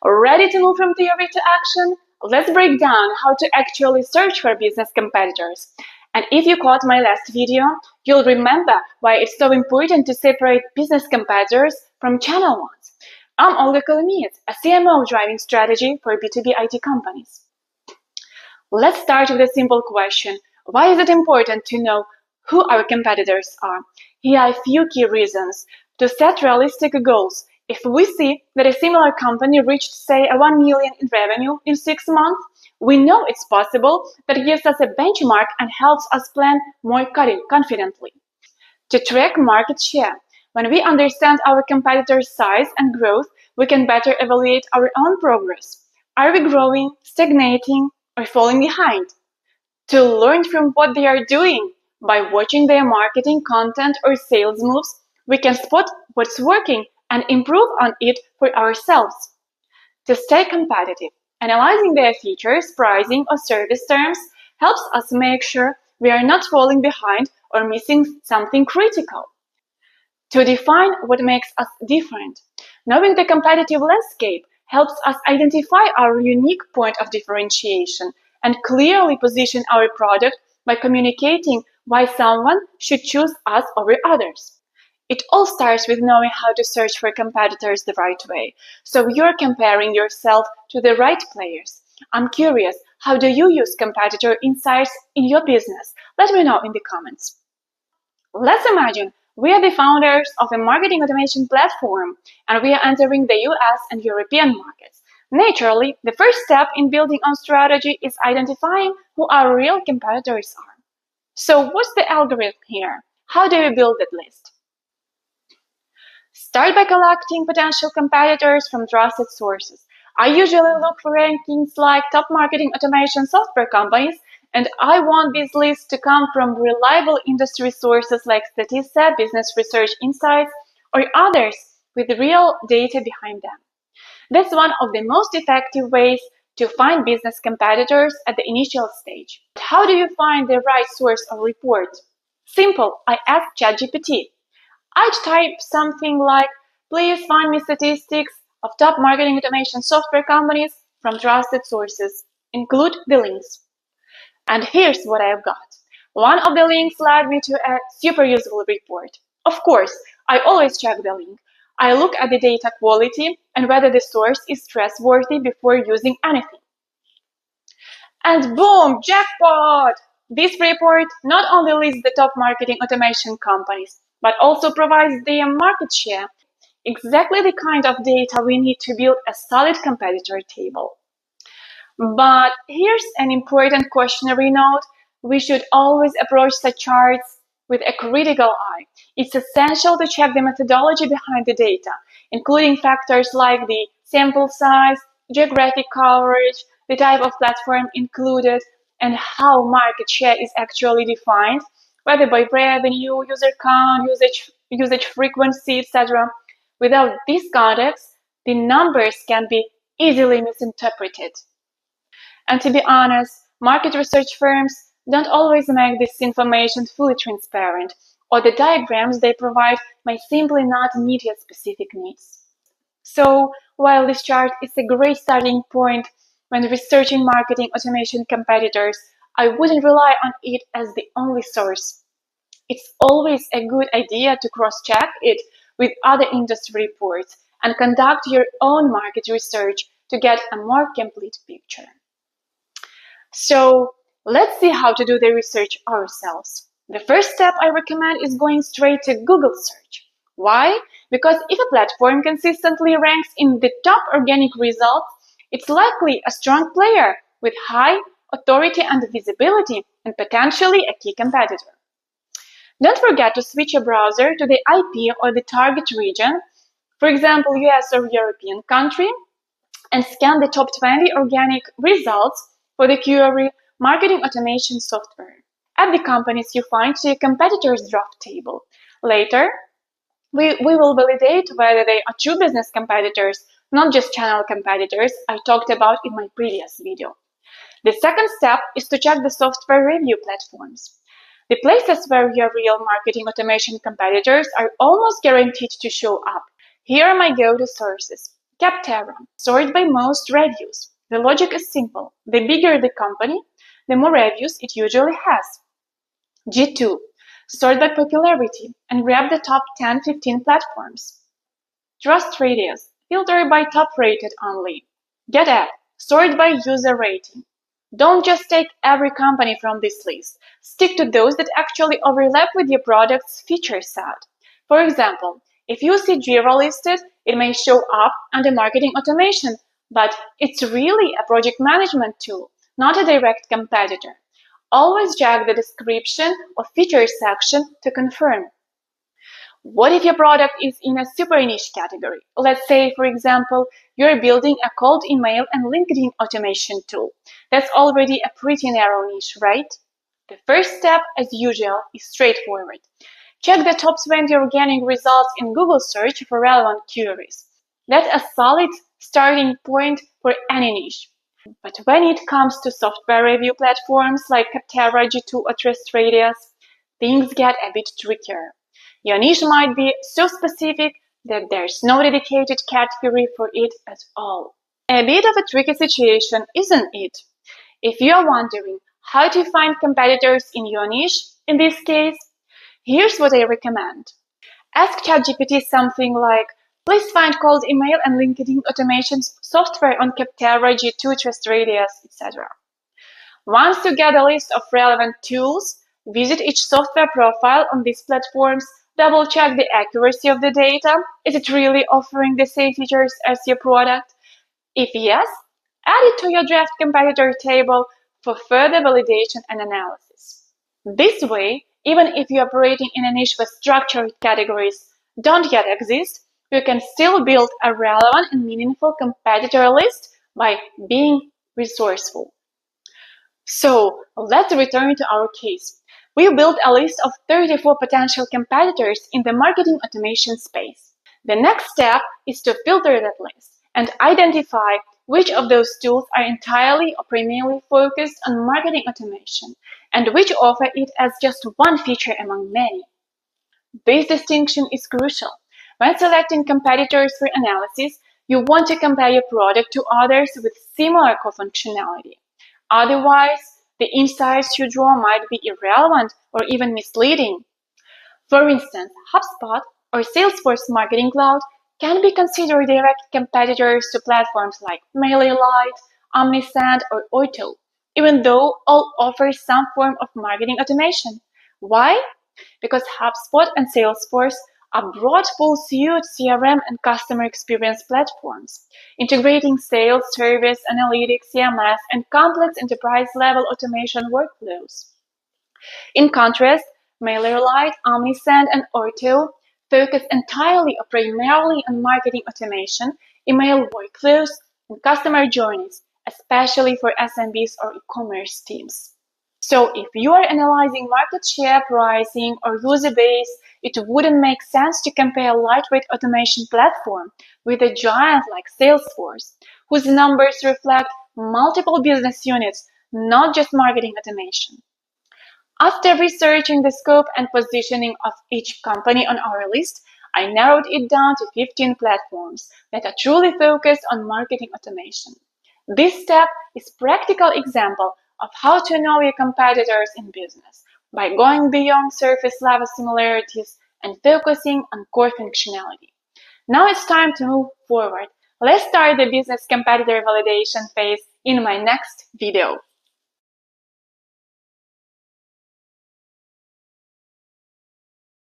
Ready to move from theory to action? Let's break down how to actually search for business competitors. And if you caught my last video, you'll remember why it's so important to separate business competitors from channel ones. I'm Olga Kolomiyets, a CMO driving strategy for B2B IT companies. Let's start with a simple question. Why is it important to know who our competitors are? Here are a few key reasons. To set realistic goals. If we see that a similar company reached, say, a 1 million in revenue in 6 months, we know it's possible. That gives us a benchmark and helps us plan more confidently. To track market share. When we understand our competitors' size and growth, we can better evaluate our own progress. Are we growing, stagnating, or falling behind? To learn from what they are doing. By watching their marketing content or sales moves, we can spot what's working and improve on it for ourselves. To stay competitive, analyzing their features, pricing, or service terms helps us make sure we are not falling behind or missing something critical. To define what makes us different, knowing the competitive landscape helps us identify our unique point of differentiation and clearly position our product by communicating why someone should choose us over others. It all starts with knowing how to search for competitors the right way, so you're comparing yourself to the right players. I'm curious, how do you use competitor insights in your business? Let me know in the comments. Let's imagine we are the founders of a marketing automation platform, and we are entering the US and European markets. Naturally, the first step in building on strategy is identifying who our real competitors are. So what's the algorithm here? How do we build that list? Start by collecting potential competitors from trusted sources. I usually look for rankings like top marketing automation software companies, and I want this list to come from reliable industry sources like Statista, Business Research Insights, or others with real data behind them. That's one of the most effective ways to find business competitors at the initial stage. How do you find the right source of report? Simple, I ask ChatGPT. I type something like, please find me statistics of top marketing automation software companies from trusted sources. Include the links. And here's what I've got. One of the links led me to a super useful report. Of course, I always check the link. I look at the data quality and whether the source is trustworthy before using anything. And boom, jackpot! This report not only lists the top marketing automation companies, but also provides their market share, exactly the kind of data we need to build a solid competitor table. But here's an important cautionary note. We should always approach such charts with a critical eye. It's essential to check the methodology behind the data, including factors like the sample size, geographic coverage, the type of platform included, and how market share is actually defined, whether by revenue, user count, usage frequency, etc. Without this context, the numbers can be easily misinterpreted. And to be honest, market research firms don't always make this information fully transparent, or the diagrams they provide may simply not meet your specific needs. So, while this chart is a great starting point when researching marketing automation competitors, I wouldn't rely on it as the only source. It's always a good idea to cross-check it with other industry reports and conduct your own market research to get a more complete picture. So, let's see how to do the research ourselves. The first step I recommend is going straight to Google search. Why? Because if a platform consistently ranks in the top organic results, it's likely a strong player with high authority and visibility and potentially a key competitor. Don't forget to switch your browser to the IP or the target region, for example, US or European country, and scan the top 20 organic results for the query marketing automation software. Add the companies you find to your competitors' draft table. Later, we will validate whether they are true business competitors, not just channel competitors I talked about in my previous video. The second step is to check the software review platforms. The places where your real marketing automation competitors are almost guaranteed to show up. Here are my go-to sources. Capterra, sort by most reviews. The logic is simple. The bigger the company, the more reviews it usually has. G2, sort by popularity and grab the top 10-15 platforms. TrustRadius, filter by top rated only. GetApp, sort by user rating. Don't just take every company from this list. Stick to those that actually overlap with your product's feature set. For example, if you see Jira listed, it may show up under marketing automation, but it's really a project management tool, not a direct competitor. Always check the description or features section to confirm. What if your product is in a super niche category? Let's say, for example, you're building a cold email and LinkedIn automation tool. That's already a pretty narrow niche, right? The first step, as usual, is straightforward. Check the top 20 organic results in Google search for relevant queries. That's a solid starting point for any niche. But when it comes to software review platforms like Capterra, G2, or TrustRadius, things get a bit trickier. Your niche might be so specific that there's no dedicated category for it at all. A bit of a tricky situation, isn't it? If you're wondering how to find competitors in your niche, in this case, here's what I recommend. Ask ChatGPT something like, please find cold email and LinkedIn automation software on Capterra, G2, TrustRadius, etc. Once you get a list of relevant tools, visit each software profile on these platforms, double-check the accuracy of the data. Is it really offering the same features as your product? If yes, add it to your draft competitor table for further validation and analysis. This way, even if you're operating in a niche where structured categories don't yet exist, you can still build a relevant and meaningful competitor list by being resourceful. So let's return to our case. We built a list of 34 potential competitors in the marketing automation space. The next step is to filter that list and identify which of those tools are entirely or primarily focused on marketing automation and which offer it as just one feature among many. This distinction is crucial. When selecting competitors for analysis, you want to compare your product to others with similar core functionality. Otherwise, the insights you draw might be irrelevant or even misleading. For instance, HubSpot or Salesforce Marketing Cloud can be considered direct competitors to platforms like MailerLite, Omnisend, or Oito, even though all offer some form of marketing automation. Why? Because HubSpot and Salesforce are broad full-suite CRM and customer experience platforms, integrating sales, service, analytics, CMS, and complex enterprise-level automation workflows. In contrast, MailerLite, Omnisend, and Oito focus entirely or primarily on marketing automation, email workflows, and customer journeys, especially for SMBs or e-commerce teams. So if you are analyzing market share, pricing, or user base, it wouldn't make sense to compare a lightweight automation platform with a giant like Salesforce, whose numbers reflect multiple business units, not just marketing automation. After researching the scope and positioning of each company on our list, I narrowed it down to 15 platforms that are truly focused on marketing automation. This step is a practical example of how to know your competitors in business by going beyond surface-level similarities and focusing on core functionality. Now it's time to move forward. Let's start the business competitor validation phase in my next video.